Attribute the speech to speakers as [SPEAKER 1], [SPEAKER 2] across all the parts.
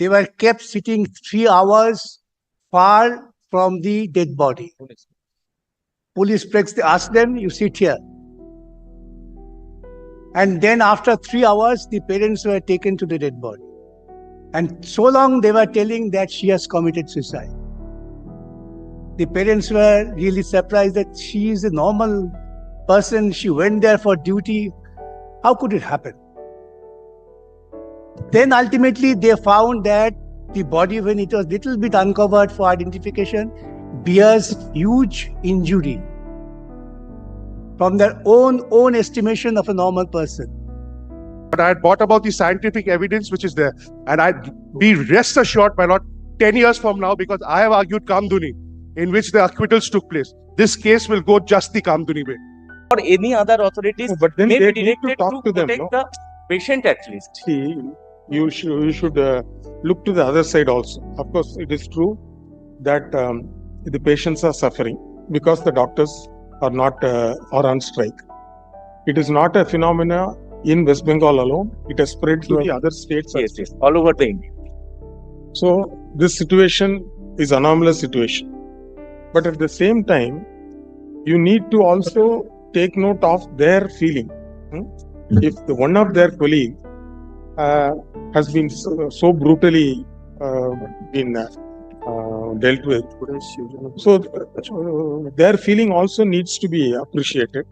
[SPEAKER 1] they were kept sitting 3 hours far from the dead body. Police press, they asked them, you sit here. And then after 3 hours, the parents were taken to the dead body. And so long they were telling that she has committed suicide. The parents were really surprised that she is a normal person. She went there for duty. How could it happen? Then ultimately they found that the body, when it was little bit uncovered for identification, bears huge injury from their own estimation of a normal person.
[SPEAKER 2] But I had brought about the scientific evidence which is there, and I'd be rest assured by not 10 years from now, because I have argued Kamduni, in which the acquittals took place. This case will go just the Kamduni way.
[SPEAKER 3] Or any other authorities,
[SPEAKER 4] No, but then
[SPEAKER 3] may
[SPEAKER 4] they
[SPEAKER 3] be
[SPEAKER 4] need to
[SPEAKER 3] directed
[SPEAKER 4] talk to them,
[SPEAKER 3] protect
[SPEAKER 4] no?
[SPEAKER 3] the patient at least.
[SPEAKER 4] See, you should look to the other side also. Of course, it is true that the patients are suffering because the doctors are not are on strike. It is not a phenomena in West Bengal alone. It has spread to the other states.
[SPEAKER 3] Yes, yes, all over the India.
[SPEAKER 4] So this situation is anomalous situation. But at the same time, you need to also take note of their feeling. If one of their colleagues has been so brutally been dealt with, so their feeling also needs to be appreciated.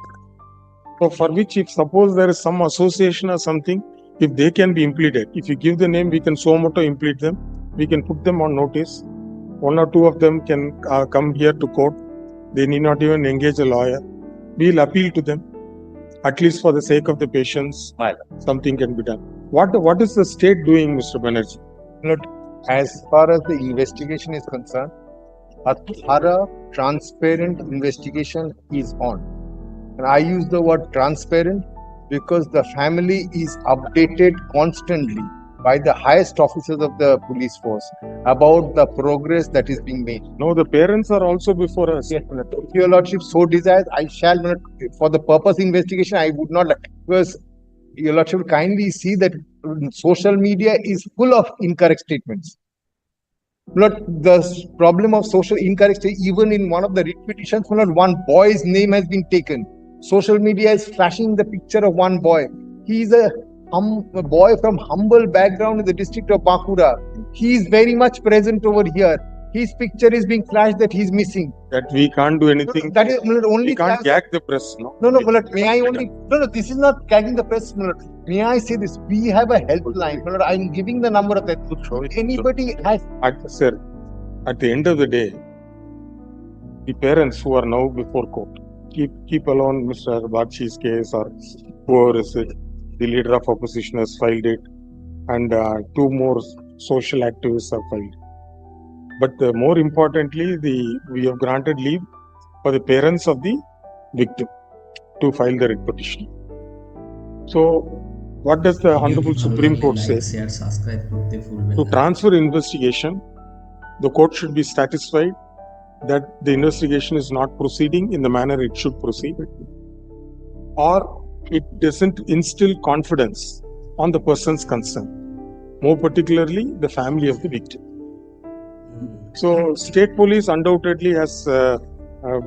[SPEAKER 4] So for which, if suppose there is some association or something, if they can be implemented, if you give the name, we can suo motu implement them. We can put them on notice. 1 or 2 of them can come here to court. They need not even engage a lawyer. We will appeal to them. At least for the sake of the patients, something can be done. What is the state doing, Mr. Banerjee?
[SPEAKER 5] Look, as far as the investigation is concerned, a thorough, transparent investigation is on. And I use the word transparent because the family is updated constantly by the highest officers of the police force about the progress that is being made.
[SPEAKER 4] No, the parents are also before us.
[SPEAKER 5] Yes, if your lordship so desires, I shall not, for the purpose of investigation, I would not, because your lordship kindly see that social media is full of incorrect statements. Lord, the problem of social incorrect, even in one of the writ petitions, one boy's name has been taken. Social media is flashing the picture of one boy. He is a boy from humble background in the district of Bankura. He is very much present over here. His picture is being flashed that he is missing.
[SPEAKER 4] That we can't do anything.
[SPEAKER 5] That is only.
[SPEAKER 4] We can't gag the press. No,
[SPEAKER 5] may I only. No, this is not gagging the press. May I say this? We have a helpline. I'm giving the number of that. Anybody has.
[SPEAKER 4] Sir, at the end of the day, the parents who are now before court, keep alone Mr. Bakshi's case or whoever is it, the leader of opposition has filed it, and 2 more social activists have filed. But more importantly, we have granted leave for the parents of the victim to file the writ petition. So, what does the Honorable Supreme Court say? To transfer investigation, the court should be satisfied that the investigation is not proceeding in the manner it should proceed, or it doesn't instill confidence on the persons concerned, more particularly the family of the victim. So, state police undoubtedly has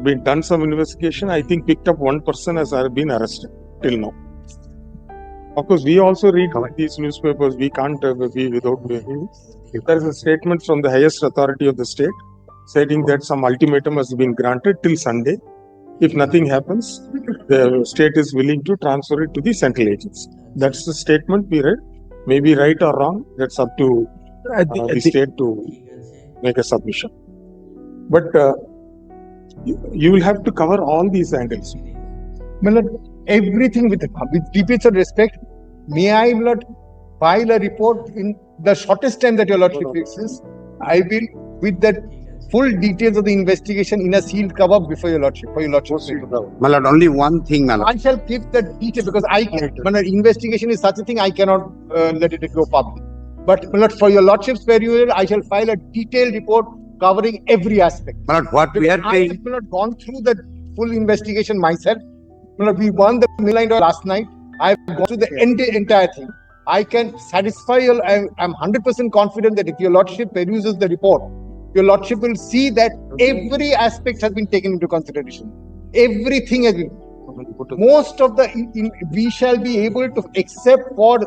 [SPEAKER 4] been done some investigation. I think picked up 1 person has been arrested till now. Of course, we also read these newspapers. We can't be without. If there is a statement from the highest authority of the state stating that some ultimatum has been granted till Sunday. If nothing happens, the state is willing to transfer it to the central agency. That's the statement we read. Maybe right or wrong, that's up to the state to make a submission. But you will have to cover all these angles.
[SPEAKER 5] Everything with deepest respect, may I not file a report in the shortest time that your lordship fixes? I will, with the full details of the investigation in a sealed cover before your lordship. For your lordship.
[SPEAKER 6] My lord, only one thing, my lord.
[SPEAKER 5] I shall keep the detail because investigation is such a thing I cannot let it go public. But my lord, for your lordship's perusal, I shall file a detailed report covering every aspect.
[SPEAKER 6] My lord, what we are
[SPEAKER 5] I have not gone through the full investigation myself. We won the midline last night. I have gone through the entire thing. I can satisfy you. I'm 100% confident that if your lordship peruses the report, your lordship will see that every aspect has been taken into consideration. Everything has been. Most of the we shall be able to, except for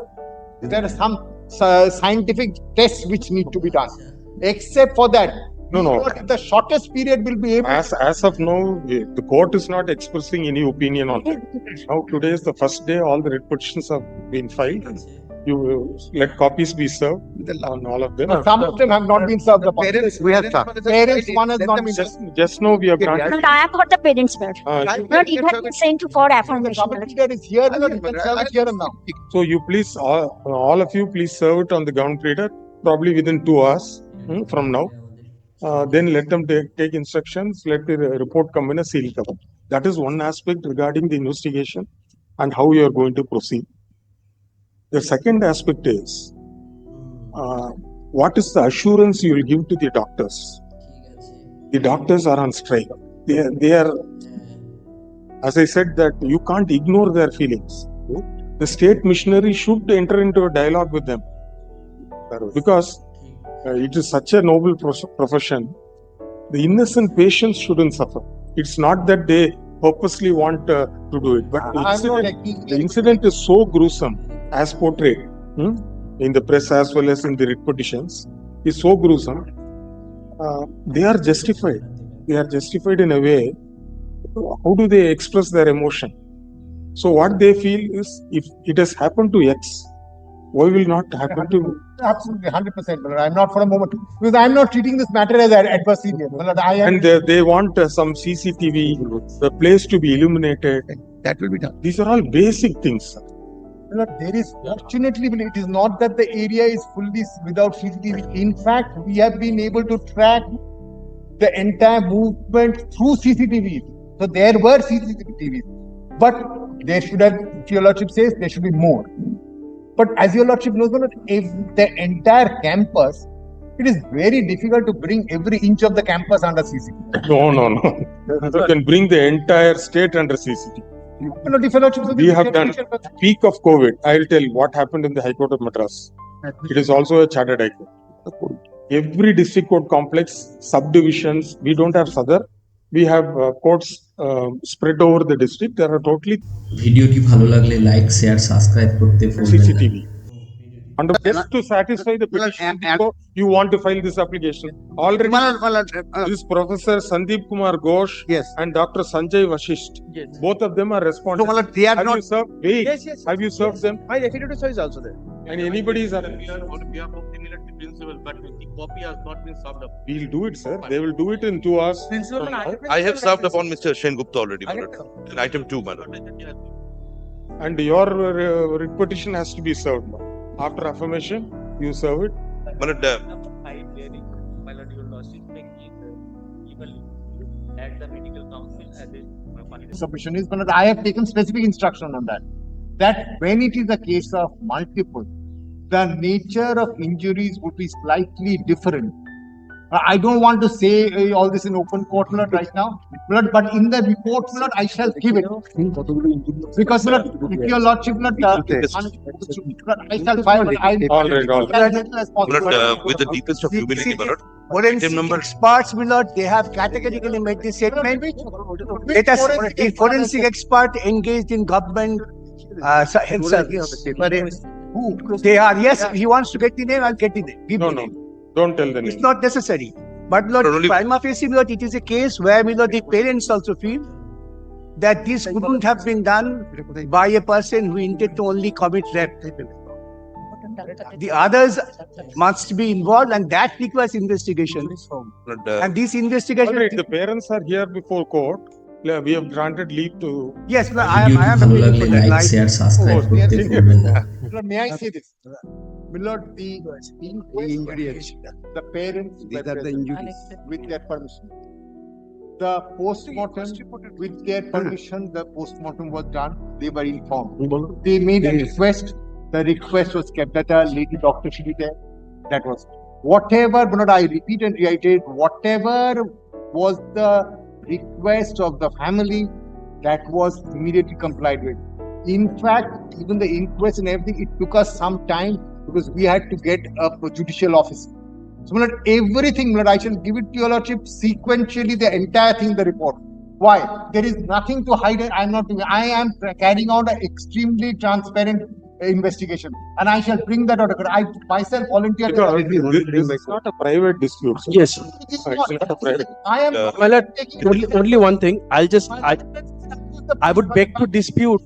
[SPEAKER 5] there are some scientific tests which need to be done. Except for that,
[SPEAKER 4] No.
[SPEAKER 5] the shortest period will be able.
[SPEAKER 4] As of now, the court is not expressing any opinion on it. Now today is the first day. All the writ petitions have been filed. You let copies be served on all of them.
[SPEAKER 5] Some of them have not been served upon.
[SPEAKER 6] Parents, we have served.
[SPEAKER 5] Parents, one has not been served.
[SPEAKER 4] Just now we have granted.
[SPEAKER 7] But I have got the parents' word. But it has been sent to for
[SPEAKER 5] The
[SPEAKER 7] affirmation.
[SPEAKER 5] government leader is here, you can serve it here and now.
[SPEAKER 4] So you please, all of you, please serve it on the ground pleader, probably within 2 hours from now. Then let them take instructions, let the report come in a sealed cover. That is one aspect regarding the investigation and how you are going to proceed. The second aspect is, what is the assurance you will give to the doctors? The doctors are on strike. They are, as I said, that you can't ignore their feelings. The state missionary should enter into a dialogue with them, because it is such a noble profession. The innocent patients shouldn't suffer. It's not that they purposely want to do it, but the incident is so gruesome as portrayed in the press as well as in the writ petitions, is so gruesome. They are justified. They are justified in a way. How do they express their emotion? So what they feel is, if it has happened to X, why will not happen to?
[SPEAKER 5] Absolutely, 100%. But I'm not for a moment, because I'm not treating this matter as adversarial.
[SPEAKER 4] And they want some CCTV, the place to be illuminated.
[SPEAKER 6] That will be done.
[SPEAKER 4] These are all basic things.
[SPEAKER 5] There is, fortunately, it is not that the area is fully without CCTV. In fact, we have been able to track the entire movement through CCTV. So there were CCTVs, but there should have, if your lordship says, there should be more. But as your lordship knows, if the entire campus, it is very difficult to bring every inch of the campus under CCTV.
[SPEAKER 4] No. You can bring the entire state under CCTV. We have done peak of COVID. I will tell you what happened in the High Court of Madras. It is also a chartered High Court. Every district court complex, subdivisions, we don't have Sadar. We have courts spread over the district. There are totally
[SPEAKER 8] ভিডিওটি ভালো লাগলে like share subscribe করতে ভুলবেন না
[SPEAKER 4] CCTV. And just to satisfy the petition, you want to file this application. Already, this Professor Sandeep Kumar Ghosh and Dr. Sanjay Vashisht, both of them are responding.
[SPEAKER 6] They are
[SPEAKER 4] Have
[SPEAKER 6] not.
[SPEAKER 4] you served? Wait,
[SPEAKER 3] Yes.
[SPEAKER 4] have you served them?
[SPEAKER 3] My affidavit is also there.
[SPEAKER 4] And anybody is.
[SPEAKER 3] We are on behalf of the military principal, but the copy has not been served up.
[SPEAKER 4] We'll do it, sir. They will do it in 2 hours.
[SPEAKER 3] Principal,
[SPEAKER 9] I have served upon Mr. Shen Gupta already, my lord. In item 2, my lord.
[SPEAKER 4] And your writ petition has to be served. After affirmation, you serve it.
[SPEAKER 9] My lord,
[SPEAKER 3] My lord, your lordship can even at the medical council as a
[SPEAKER 5] Submission is, but I have taken specific instruction on that. That when it is a case of multiple, the nature of injuries would be slightly different. I don't want to say all this in open court right now, but in the report, I shall give it. Because if your lordship I shall file it.
[SPEAKER 4] All right.
[SPEAKER 9] with the deepest of humility, my lord.
[SPEAKER 1] Forensic
[SPEAKER 9] number-
[SPEAKER 1] experts, my lord, they have categorically made this statement. Let us, the forensic expert engaged in government himself. They are, yes, he wants to get the name, I'll get the name. Give
[SPEAKER 4] No,
[SPEAKER 1] the
[SPEAKER 4] no.
[SPEAKER 1] name.
[SPEAKER 4] Don't tell the
[SPEAKER 1] It's
[SPEAKER 4] name.
[SPEAKER 1] not necessary. But Lord,
[SPEAKER 9] Not only-
[SPEAKER 1] prima facie, Lord, it is a case where Lord, the parents also feel that this couldn't have been done by a person who intended to only commit rape. The others must be involved, and that requires investigation.
[SPEAKER 9] My lord,
[SPEAKER 1] And this
[SPEAKER 4] All
[SPEAKER 1] investigation,
[SPEAKER 4] right. The parents are here before court. We have granted leave to.
[SPEAKER 1] yes, I
[SPEAKER 8] ভিডিওটি
[SPEAKER 1] am
[SPEAKER 8] ভালো
[SPEAKER 1] appealing
[SPEAKER 8] লাগলে
[SPEAKER 1] for that.
[SPEAKER 8] Like share subscribe
[SPEAKER 5] Oh,
[SPEAKER 8] করতে
[SPEAKER 5] yes.
[SPEAKER 8] ভুলবেন না
[SPEAKER 5] Lord, may I say this? My lord, the
[SPEAKER 6] Injuries.
[SPEAKER 5] the parents
[SPEAKER 6] These are the injuries.
[SPEAKER 5] with their permission. The post-mortem, with their permission, the post-mortem was done. They were informed. They made a request. The request was kept. That a lady doctor should be there. That was whatever. But I repeat and reiterate, whatever was the request of the family, that was immediately complied with. In fact, even the inquest and everything, it took us some time because we had to get a judicial officer. So, my lord, everything, my lord, I shall give it to your lordship sequentially, the entire thing, the report. Why? There is nothing to hide. I'm not doing. I am carrying out an extremely transparent investigation, and I shall bring that out. I myself volunteer.
[SPEAKER 4] This is not a private dispute, sir.
[SPEAKER 10] Yes,
[SPEAKER 4] It's not a private.
[SPEAKER 5] I am.
[SPEAKER 10] my lord, only one thing, I would beg to dispute,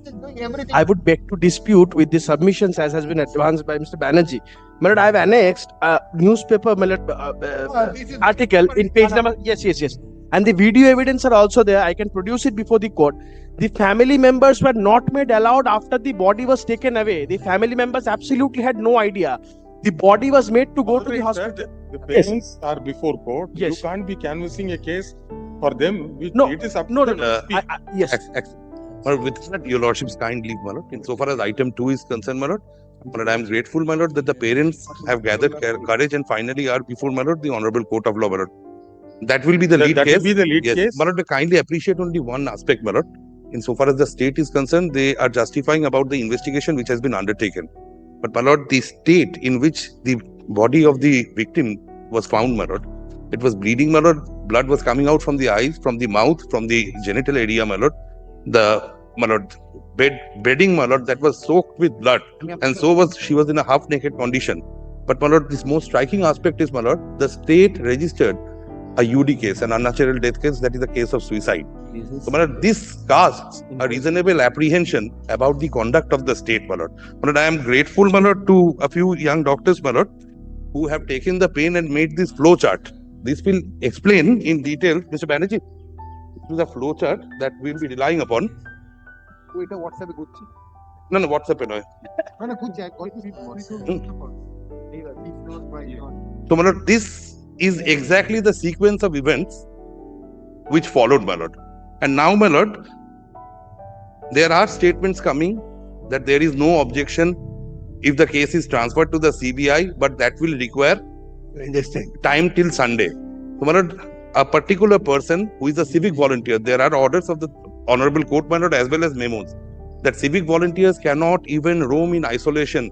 [SPEAKER 10] I would beg to dispute with the submissions as has been advanced by Mr. Banerjee. My lord, I have annexed a newspaper, my lord, article in page number, yes. And the video evidence are also there. I can produce it before the court. The family members were not made allowed after the body was taken away. The family members absolutely had no idea. The body was made to go to the hospital.
[SPEAKER 4] The parents are before court.
[SPEAKER 10] Yes.
[SPEAKER 4] You can't be canvassing a case for them.
[SPEAKER 10] No,
[SPEAKER 4] It is up to
[SPEAKER 10] No,
[SPEAKER 4] them to speak.
[SPEAKER 10] yes.
[SPEAKER 9] My lord, with that, your lordship's kind leave, my lord. Insofar as item 2 is concerned, my lord, I am grateful, my lord, that the parents have gathered courage and finally are before, my lord, the Honorable Court of Law, my lord. That will be the lead
[SPEAKER 4] That
[SPEAKER 9] case.
[SPEAKER 4] will be the lead
[SPEAKER 9] Yes,
[SPEAKER 4] case.
[SPEAKER 9] my lord, I kindly appreciate only one aspect, my lord. Insofar as the state is concerned, they are justifying about the investigation which has been undertaken. But, my lord, the state in which the body of the victim was found, my lord, it was bleeding, my lord. Blood was coming out from the eyes, from the mouth, from the genital area, my lord. My lord, bedding, my lord, that was soaked with blood, and so was she was in a half-naked condition. But, my lord, this most striking aspect is, my lord, the state registered a UD case, an unnatural death case, that is a case of suicide. So, my lord, this casts a reasonable apprehension about the conduct of the state, my lord. My lord, I am grateful, my lord, to a few young doctors, my lord, who have taken the pain and made this flow chart. This will explain in detail, Mr. Banerjee. This is a flow chart that we will be relying upon.
[SPEAKER 5] Wait, WhatsApp good.
[SPEAKER 9] No, WhatsApp. No.
[SPEAKER 5] No, good.
[SPEAKER 9] So, my lord, this is exactly the sequence of events which followed, my lord. And now, my lord, there are statements coming that there is no objection if the case is transferred to the CBI, but that will require time till Sunday. So, my lord, a particular person who is a civic volunteer, there are orders of the Honorable Court, my lord, as well as memos, that civic volunteers cannot even roam in isolation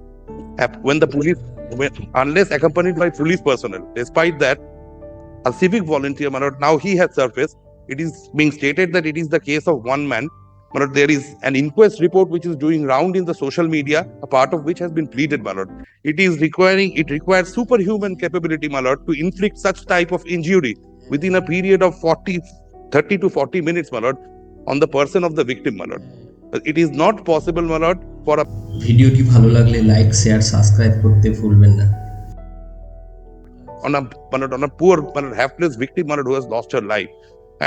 [SPEAKER 9] when the police, unless accompanied by police personnel. Despite that, a civic volunteer, my lord, now he has surfaced. It is being stated that it is the case of one man. My lord, there is an inquest report which is doing round in the social media, a part of which has been pleaded, my lord. It requires superhuman capability, my lord, to inflict such type of injury within a period of 30 to 40 minutes, my lord, on the person of the victim, my lord. It is not possible, my lord, for a
[SPEAKER 8] ভিডিওটি ভালো লাগলে like share subscribe করতে ভুলবেন না
[SPEAKER 9] on a poor, my lord, helpless victim, my lord, who has lost her life.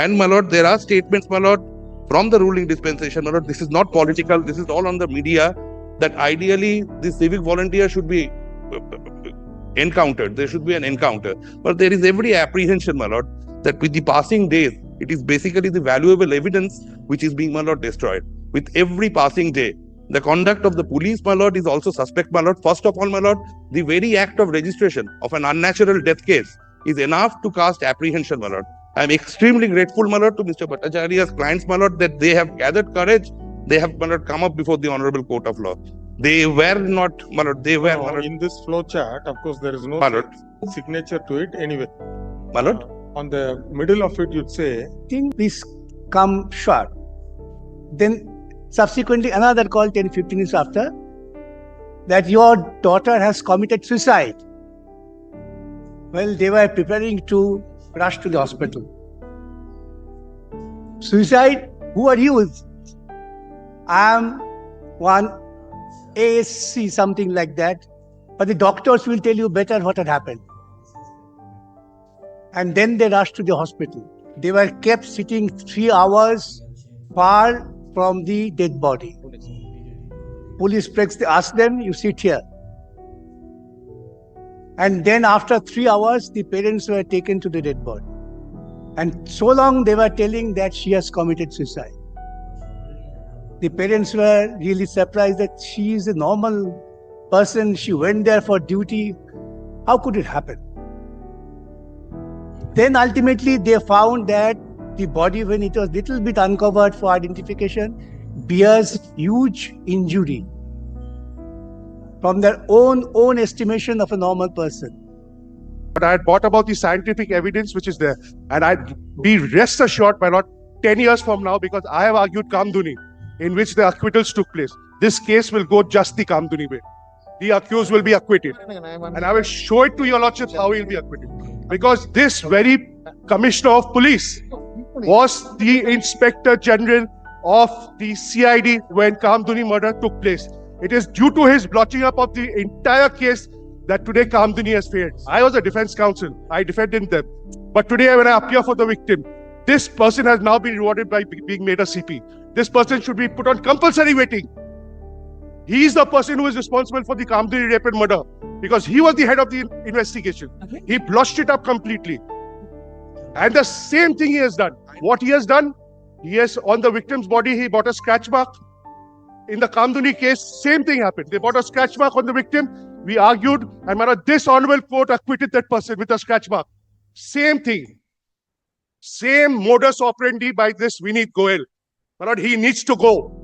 [SPEAKER 9] And, my lord, there are statements, my lord, from the ruling dispensation, my lord. This is not political. This is all on the media. That ideally, the civic volunteer should be encountered. There should be an encounter. But there is every apprehension, my lord, that with the passing days, it is basically the valuable evidence which is being, my lord, destroyed. With every passing day, the conduct of the police, my lord, is also suspect, my lord. First of all, my lord, the very act of registration of an unnatural death case is enough to cast apprehension, my lord. I am extremely grateful, my lord, to Mr. Bhattacharya's clients, my lord, that they have gathered courage. They have, my lord, come up before the Honorable Court of Law. They were not, my lord, they were, my lord.
[SPEAKER 4] In this flow chart, of course, there is no
[SPEAKER 9] My lord.
[SPEAKER 4] signature to it anyway.
[SPEAKER 9] My lord.
[SPEAKER 4] On the middle of it, you'd say,
[SPEAKER 1] Please come short. Then subsequently another call 10-15 minutes after that your daughter has committed suicide. Well, they were preparing to rush to the hospital. Suicide? Who are you? I am one ASC, something like that. But the doctors will tell you better what had happened. And then they rushed to the hospital. They were kept sitting 3 hours far from the dead body. Police they asked them, you sit here. And then after 3 hours, the parents were taken to the dead body. And so long they were telling that she has committed suicide. The parents were really surprised that she is a normal person. She went there for duty. How could it happen? Then ultimately they found that the body, when it was little bit uncovered for identification, bears huge injury from their own estimation of a normal person.
[SPEAKER 2] But I had brought about the scientific evidence which is there, and I'd be rest assured by not 10 years from now, because I have argued Kamduni, in which the acquittals took place. This case will go just the Kamduni way. The accused will be acquitted, and I will show it to your lordship how he will be acquitted. Because this very commissioner of police was the inspector general of the CID when Kamduni murder took place. It is due to his blotching up of the entire case that today Kamduni has failed. I was a defense counsel. I defended them. But today when I appear for the victim, this person has now been rewarded by being made a CP. This person should be put on compulsory waiting. He is the person who is responsible for the Kamduni rape and murder, because he was the head of the investigation. He blotched it up completely. And the same thing he has done. What he has done, he has, on the victim's body, he bought a scratch mark. In the Kamduni case, same thing happened. They bought a scratch mark on the victim. We argued, and this honorable court acquitted that person with a scratch mark. Same thing. Same modus operandi by this Vineet Goel. He needs to go.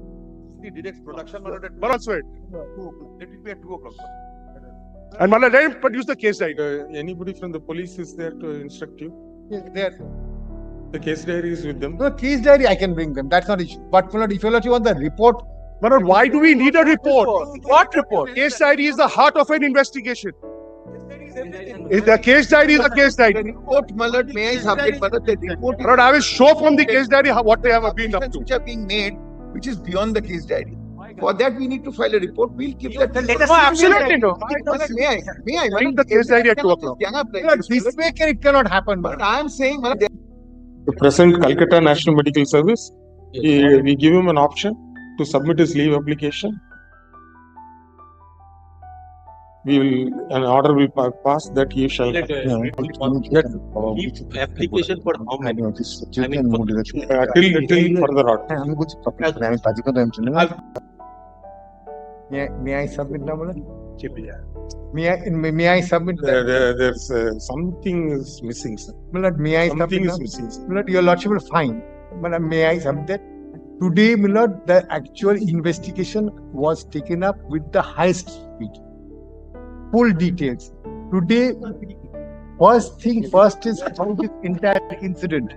[SPEAKER 9] The direct production,
[SPEAKER 2] Let it
[SPEAKER 9] be at 2 o'clock.
[SPEAKER 2] And let him produce the case diary.
[SPEAKER 4] Anybody from the police is there to instruct you?
[SPEAKER 5] Yes, there.
[SPEAKER 4] The case diary is with them.
[SPEAKER 5] No, case diary I can bring them. That's not issue. But my lord, if you want the report,
[SPEAKER 2] Why do we need a report?
[SPEAKER 10] What report?
[SPEAKER 2] Case diary is the heart of an investigation. The case diary is a case diary.
[SPEAKER 6] Report, my lord, may I submit, my lord, the report
[SPEAKER 2] Lord, I will show from the case diary what they have been up to.
[SPEAKER 6] which are being made, which is beyond the case diary. For that, we need to file a report. We'll keep that.
[SPEAKER 10] No, absolutely no.
[SPEAKER 6] May I?
[SPEAKER 2] Bring the case diary at 2 o'clock.
[SPEAKER 5] this way it cannot happen.
[SPEAKER 6] But I am saying, my lord,
[SPEAKER 4] The present Kolkata National Medical Service, we give him an option to submit his leave application. An order will pass that he shall.
[SPEAKER 3] Application for how many?
[SPEAKER 4] Till further order.
[SPEAKER 5] May I submit now, my lord? May I submit that?
[SPEAKER 4] There's something is missing, sir.
[SPEAKER 5] My lord, may I submit
[SPEAKER 4] Something
[SPEAKER 5] now?
[SPEAKER 4] is missing, sir.
[SPEAKER 5] My lord, your lordship will find. My lord, may I submit that? Today, my lord, the actual investigation was taken up with the highest speed. Full details. Today, first thing first is how this entire incident,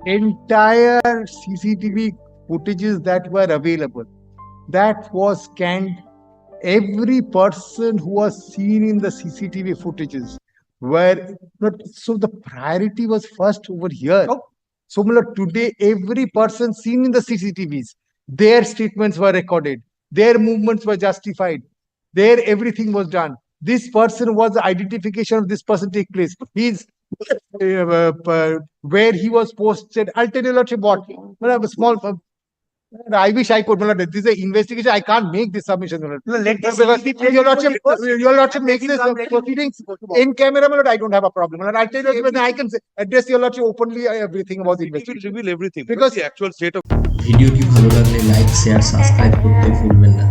[SPEAKER 5] entire CCTV footages that were available, that was scanned. Every person who was seen in the CCTV footages were not. So the priority was first over here. So my lord, today every person seen in the CCTVs, their statements were recorded, their movements were justified, their everything was done. This person was the identification of this person take place. He's where he was posted. I'll tell you, lordship, what. I have a small. I wish I could. This is an investigation. I can't make this submission. Your lordship makes this proceedings in camera. I don't have a problem. I'll tell you, I can address your lordship openly everything about the investigation.
[SPEAKER 9] Reveal everything.
[SPEAKER 2] Because
[SPEAKER 9] the actual state of
[SPEAKER 8] ভিডিওটি ভালো লাগলে like share subscribe করতে ভুলবেন না।